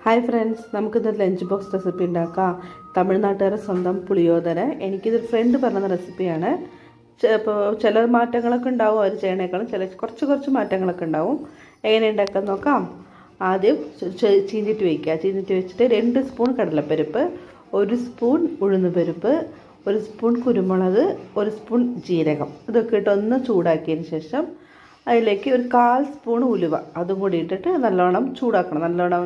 Hi friends, നമുക്കിതൊരു lunch box recipe ഉണ്ടാക്കാം. തമിഴ്നാട്ടുകാരുടെ സ്വന്തം പുളിയോദര. എനിക്കിതൊരു ഫ്രണ്ട് പറഞ്ഞ റെസിപ്പിയാണ്. ഇപ്പോൾ ചില മാറ്റങ്ങളൊക്കെ ഉണ്ടാവും അവർ ചെയ്യണേക്കാളും, കുറച്ച് മാറ്റങ്ങളൊക്കെ ഉണ്ടാവും. എങ്ങനെ ഉണ്ടാക്കാൻ നോക്കാം. ആദ്യം ചീഞ്ചിട്ട് വയ്ക്കുക. ചീഞ്ചിട്ട് വെച്ചിട്ട് 2 സ്പൂൺ കടലപ്പരിപ്പ്, 1 സ്പൂൺ ഉഴുന്നുപരിപ്പ്, 1 സ്പൂൺ കുരുമുളക്, 1 സ്പൂൺ ജീരകം, ഇതൊക്കെ ഇട്ട് ഒന്ന് ചൂടാക്കിയതിന് ശേഷം അതിലേക്ക് ഒരു 1/4 സ്പൂൺ ഉലുവ അതും കൂടി ഇട്ടിട്ട് നല്ലോണം ചൂടാക്കണം. നല്ലോണം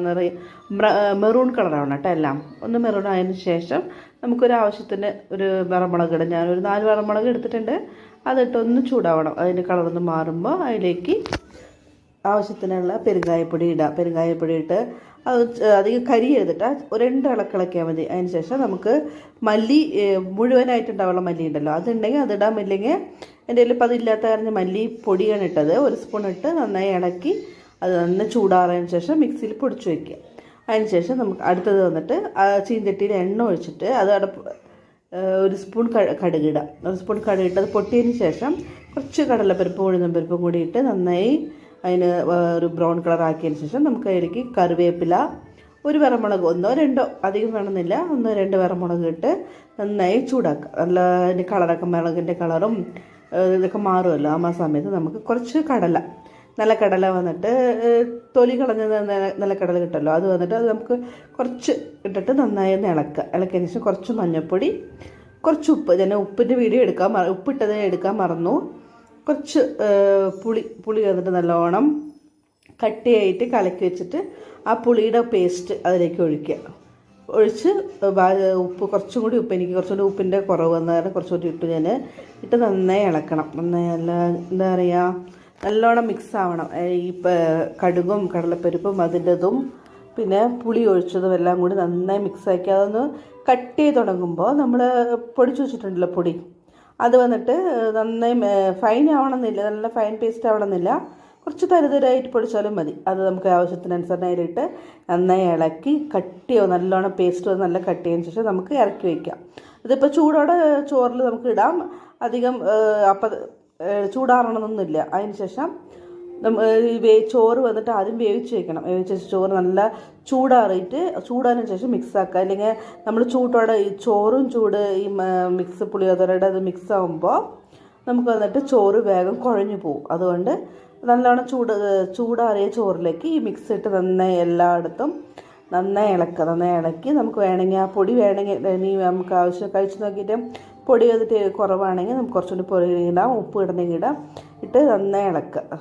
മെറൂൺ കളറാവണം കേട്ടോ. എല്ലാം ഒന്ന് മെറൂൺ ആയതിനു ശേഷം നമുക്കൊരാവശ്യത്തിന് ഒരു വറമുളക് ഇടാം. ഞാനൊരു 4 വറമുളക് എടുത്തിട്ടുണ്ട്. അതിട്ടൊന്ന് ചൂടാവണം. അതിൻ്റെ കളറൊന്ന് മാറുമ്പോൾ അതിലേക്ക് ആവശ്യത്തിനുള്ള പെരുങ്കായപ്പൊടി ഇടാം. പെരുങ്കായപ്പൊടി ഇട്ട് അത് അധികം കരി എടുത്തിട്ട് 2 ഇളക്കിളക്കിയാൽ മതി. അതിന് ശേഷം നമുക്ക് മല്ലി മുഴുവനായിട്ടുണ്ടാവുള്ള മല്ലി ഉണ്ടല്ലോ, അതുണ്ടെങ്കിൽ അതിടാം. ഇല്ലെങ്കിൽ എൻ്റെ കയ്യിൽ ഇപ്പം അതില്ലാത്ത കാരണം മല്ലി പൊടിയാണ് ഇട്ടത്. 1 സ്പൂൺ ഇട്ട് നന്നായി ഇളക്കി അത് നന്നായി ചൂടാറിയതിന് ശേഷം മിക്സിയിൽ പൊടിച്ച് വയ്ക്കുക. അതിന് ശേഷം നമുക്ക് അടുത്തത് വന്നിട്ട് ചീഞ്ചട്ടിയിൽ എണ്ണ ഒഴിച്ചിട്ട് അത് 1 സ്പൂൺ കടുകിടാം. 1 സ്പൂൺ കടുകിട്ട് അത് പൊട്ടിയതിന് ശേഷം കുറച്ച് കടലപ്പരിപ്പും ഉഴുന്നുപരിപ്പും കൂടി ഇട്ട് നന്നായി അതിന് ഒരു ബ്രൗൺ കളർ ആക്കിയതിന് ശേഷം നമുക്ക് അതിലേക്ക് കറിവേപ്പില, 1 വറമുളക്, 1 2 അധികം വേണമെന്നില്ല, 1 2 വറമുളക് ഇട്ട് നന്നായി ചൂടാക്കുക. നല്ല അതിൻ്റെ കളറൊക്കെ മുളകിൻ്റെ കളറും ഇതൊക്കെ മാറുമല്ലോ. ആ സമയത്ത് നമുക്ക് കുറച്ച് നല്ല കടല വന്നിട്ട് തൊലി കളഞ്ഞ നല്ല കടല കിട്ടുമല്ലോ, അത് വന്നിട്ട് അത് നമുക്ക് കുറച്ച് ഇട്ടിട്ട് നന്നായി ഒന്ന് ഇളക്കിയതിന് ശേഷം കുറച്ച് മഞ്ഞൾപ്പൊടി, കുറച്ച് ഉപ്പ്. ഞാൻ ഉപ്പിൻ്റെ വീഡിയോ ഉപ്പിട്ടത് എടുക്കാൻ മറന്നു. കുറച്ച് പുളി വന്നിട്ട് നല്ലോണം കട്ടിയായിട്ട് കലക്കി വെച്ചിട്ട് ആ പുളിയുടെ പേസ്റ്റ് അതിലേക്ക് ഒഴിച്ച് ഉപ്പ് കുറച്ചും കൂടി എനിക്ക് കുറച്ചുകൂടി ഉപ്പിൻ്റെ കുറവ് വന്ന കാരണം കുറച്ചുകൂടി ഇട്ട് ഞാൻ ഇട്ട് നന്നായി ഇളക്കണം. നന്നായി എന്താ പറയുക, നല്ലോണം മിക്സ് ആവണം. ഈ കടുകും കടലപ്പരിപ്പും അതിൻ്റെതും പിന്നെ പുളി ഒഴിച്ചതും എല്ലാം കൂടി നന്നായി മിക്സാക്കി അതൊന്ന് കട്ട് ചെയ്ത് തുടങ്ങുമ്പോൾ നമ്മൾ പൊടിച്ച് വെച്ചിട്ടുണ്ടല്ലോ പൊടി, അത് വന്നിട്ട് നന്നായി ഫൈൻ ആവണമെന്നില്ല, നല്ല ഫൈൻ പേസ്റ്റ് ആവണമെന്നില്ല, കുറച്ച് തരിതരായിട്ട് പൊടിച്ചാലും മതി. അത് നമുക്ക് ആവശ്യത്തിനനുസരണം അതിലിട്ട് നന്നായി ഇളക്കി നല്ലോണം പേസ്റ്റ് നല്ല കട്ട് ചെയ്തതിന് ശേഷം നമുക്ക് ഇറക്കി വയ്ക്കാം. ഇതിപ്പോൾ ചൂടോടെ ചോറിൽ നമുക്ക് ഇടാം. അധികം ചൂടാറണമെന്നൊന്നുമില്ല. അതിന് ശേഷം ചോറ് വന്നിട്ട് ആദ്യം വേവിച്ച് വെക്കണം. വേവിച്ച് വെച്ച് ചോറ് നല്ല ചൂടാറിന് ശേഷം മിക്സ് ആക്കുക. അല്ലെങ്കിൽ നമ്മൾ ചൂടോടെ ഈ ചോറും ഈ മിക്സ് പുളിയോദരയുടെ അത് മിക്സ് ആകുമ്പോൾ നമുക്ക് വന്നിട്ട് ചോറ് വേഗം കുഴഞ്ഞു പോകും. അതുകൊണ്ട് നല്ലോണം ചൂടാറിയ ചോറിലേക്ക് ഈ മിക്സ് ഇട്ട് നന്നായി എല്ലായിടത്തും നന്നായി ഇളക്കി നമുക്ക് വേണമെങ്കിൽ ആ പൊടി ഇനി നമുക്ക് ആവശ്യം കഴിച്ച് നോക്കിയിട്ട് പൊടി വന്നിട്ട് കുറവാണെങ്കിൽ നമുക്ക് കുറച്ചുകൂടി പൊടി ഇടാം, ഉപ്പ് ഇടണമെങ്കിൽ ഇടാം. ഇട്ട് നന്നായി ഇളക്കുക.